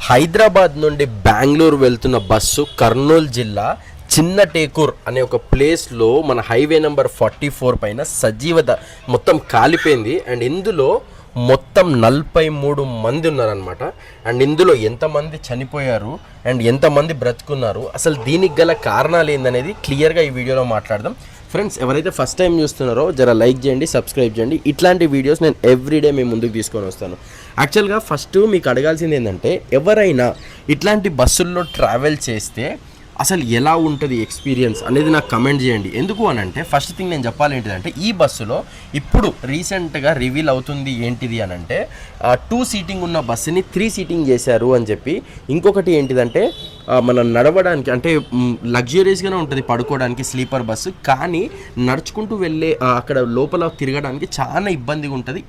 హైదరాబాద్ నుండి బెంగళూరు వెళ్తున్న బస్సు కర్నూలు జిల్లా చిన్న టేకూర్ అనే ఒక ప్లేస్లో మన హైవే నెంబర్ 44 పైన సజీవత మొత్తం కాలిపోయింది. అండ్ ఇందులో మొత్తం 43 మంది ఉన్నారనమాట. అండ్ ఇందులో ఎంతమంది చనిపోయారు అండ్ ఎంతమంది బ్రతుకున్నారు, అసలు దీనికి గల కారణాలు ఏందనేది క్లియర్గా ఈ వీడియోలో మాట్లాడదాం. ఫ్రెండ్స్, ఎవరైతే ఫస్ట్ టైం చూస్తున్నారో జర లైక్ చేయండి, సబ్స్క్రైబ్ చేయండి. ఇట్లాంటి వీడియోస్ నేను ఎవ్రీడే మేము ముందుకు తీసుకొని వస్తాను. యాక్చువల్గా ఫస్ట్ మీకు అడగాల్సింది ఏంటంటే, ఎవరైనా ఇట్లాంటి బస్సుల్లో ట్రావెల్ చేస్తే అసలు ఎలా ఉంటుంది ఎక్స్పీరియన్స్ అనేది నాకు కమెంట్ చేయండి. ఎందుకు అని అంటే, ఫస్ట్ థింగ్ నేను చెప్పాలి ఏంటిదంటే, ఈ బస్సులో ఇప్పుడు రీసెంట్గా రివీల్ అవుతుంది ఏంటిది అని అంటే 2 సీటింగ్ ఉన్న బస్సుని 3 సీటింగ్ చేశారు అని చెప్పి. ఇంకొకటి ఏంటిదంటే, మనం నడవడానికి అంటే లగ్జరీస్గానే ఉంటుంది పడుకోవడానికి స్లీపర్ బస్సు, కానీ నడుచుకుంటూ వెళ్ళే అక్కడ లోపల తిరగడానికి చాలా ఇబ్బందిగా ఉంటుంది.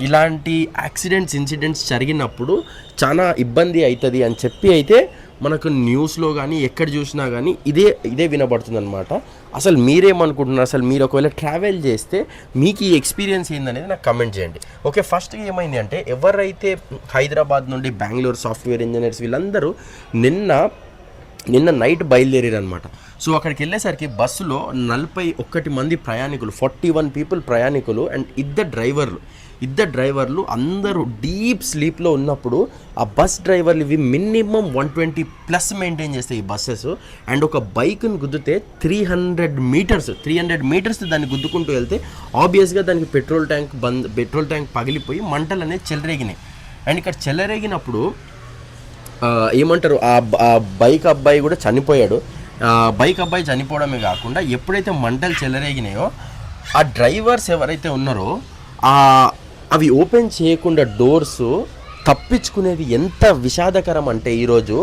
ఇలాంటి యాక్సిడెంట్స్ ఇన్సిడెంట్స్ జరిగినప్పుడు చాలా ఇబ్బంది అవుతుంది అని చెప్పి అయితే మనకు న్యూస్లో కానీ ఎక్కడ చూసినా కానీ ఇదే వినబడుతుంది అనమాట. అసలు మీరేమనుకుంటున్నారు, అసలు మీరు ఒకవేళ ట్రావెల్ చేస్తే మీకు ఈ ఎక్స్పీరియన్స్ ఏందనేది నాకు కమెంట్ చేయండి. ఓకే, ఫస్ట్ ఏమైంది అంటే, ఎవరైతే హైదరాబాద్ నుండి బెంగళూరు సాఫ్ట్వేర్ ఇంజనీర్స్ వీళ్ళందరూ నిన్న నైట్ బయలుదేరారు అనమాట. సో అక్కడికి వెళ్ళేసరికి బస్సులో 41 మంది ప్రయాణికులు, 41 పీపుల్ ప్రయాణికులు అండ్ ఇద్దరు డ్రైవర్లు అందరూ డీప్ స్లీప్లో ఉన్నప్పుడు ఆ బస్ డ్రైవర్లు ఇవి మినిమం 120+ మెయింటైన్ చేస్తాయి ఈ బస్సెస్. అండ్ ఒక బైక్ని గుద్దితే 300 మీటర్స్ దాన్ని గుద్దుకుంటూ వెళ్తే ఆబ్వియస్గా దానికి పెట్రోల్ ట్యాంక్ పగిలిపోయి మంటలు అనేది చెలరేగినాయి. అండ్ ఇక్కడ చెలరేగినప్పుడు ఏమంటారు, ఆ బైక్ అబ్బాయి కూడా చనిపోయాడు. బైక్ అబ్బాయి చనిపోవడమే కాకుండా, ఎప్పుడైతే మంటలు చెలరేగినాయో ఆ డ్రైవర్స్ ఎవరైతే ఉన్నారో అవి ఓపెన్ చేయకుండా డోర్స్ తప్పించుకునేది ఎంత విషాదకరం అంటే, ఈరోజు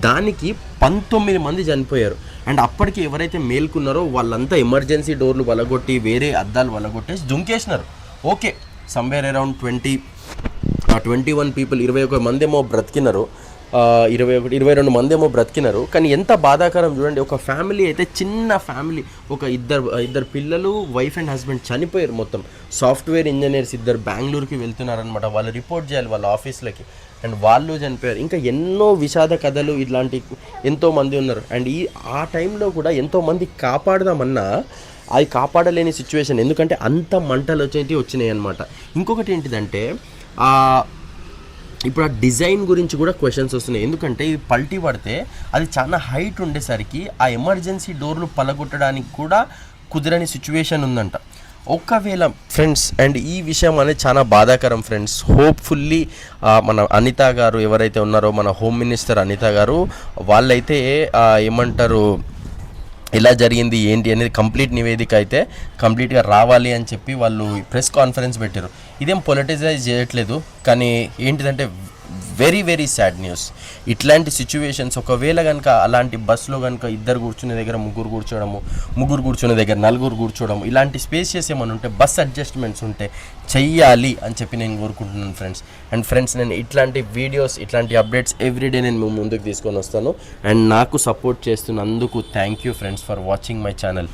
దానికి 19 మంది చనిపోయారు. అండ్ అప్పటికి ఎవరైతే మేల్కున్నారో వాళ్ళంతా ఎమర్జెన్సీ డోర్లు వలగొట్టి వేరే అద్దాలు వలగొట్టేసి దుంకేసినారు. ఓకే, సమ్వేర్ అరౌండ్ 21 పీపుల్, 21 మంది ఏమో బ్రతికినారు, 22 మంది ఏమో బ్రతికినారు. కానీ ఎంత బాధాకరం చూడండి, ఒక ఫ్యామిలీ అయితే, చిన్న ఫ్యామిలీ, ఒక ఇద్దరు పిల్లలు, వైఫ్ అండ్ హస్బెండ్ చనిపోయారు. మొత్తం సాఫ్ట్వేర్ ఇంజనీర్స్ ఇద్దరు బెంగళూరుకి వెళ్తున్నారనమాట. వాళ్ళు రిపోర్ట్ చేయాలి వాళ్ళ ఆఫీస్లకి, అండ్ వాళ్ళు చనిపోయారు. ఇంకా ఎన్నో విషాద కథలు ఇట్లాంటి ఎంతోమంది ఉన్నారు. అండ్ ఆ టైంలో కూడా ఎంతోమంది కాపాడదామన్నా అది కాపాడలేని సిచ్యువేషన్, ఎందుకంటే అంత మంటలు వచ్చినాయి అనమాట. ఇంకొకటి ఏంటిదంటే, ఇప్పుడు ఆ డిజైన్ గురించి కూడా క్వశ్చన్స్ వస్తున్నాయి. ఎందుకంటే ఇది పల్టీ పడితే అది చాలా హైట్ ఉండేసరికి ఆ ఎమర్జెన్సీ డోర్లు పలగొట్టడానికి కూడా కుదరని సిచ్యువేషన్ ఉందంట. ఒకవేళ ఫ్రెండ్స్, అండ్ ఈ విషయం అనేది చాలా బాధాకరం ఫ్రెండ్స్. హోప్ఫుల్లీ మన అనిత గారు ఎవరైతే ఉన్నారో, మన హోమ్ మినిస్టర్ అనిత గారు, వాళ్ళైతే ఏమంటారు, ఎలా జరిగింది ఏంటి అనేది కంప్లీట్ నివేదిక అయితే కంప్లీట్గా రావాలి అని చెప్పి వాళ్ళు ప్రెస్ కాన్ఫరెన్స్ పెట్టారు. ఇదేం పొలిటిసైజ్ చేయట్లేదు, కానీ ఏంటిదంటే వెరీ వెరీ సాడ్ న్యూస్. ఇట్లాంటి సిచ్యువేషన్స్ ఒకవేళ కనుక అలాంటి బస్సులో కనుక ఇద్దరు కూర్చునే దగ్గర ముగ్గురు కూర్చునే దగ్గర 4 కూర్చోవడం, ఇలాంటి స్పేషియస్ ఏమైనా ఉంటే, బస్ అడ్జస్ట్మెంట్స్ ఉంటే చెయ్యాలి అని చెప్పి నేను కోరుకుంటున్నాను ఫ్రెండ్స్. అండ్ ఫ్రెండ్స్, నేను ఇట్లాంటి వీడియోస్, ఇట్లాంటి అప్డేట్స్ ఎవ్రీడే నేను ముందుకు తీసుకొని వస్తాను. అండ్ నాకు సపోర్ట్ చేస్తున్నందుకు thank you friends for watching my channel.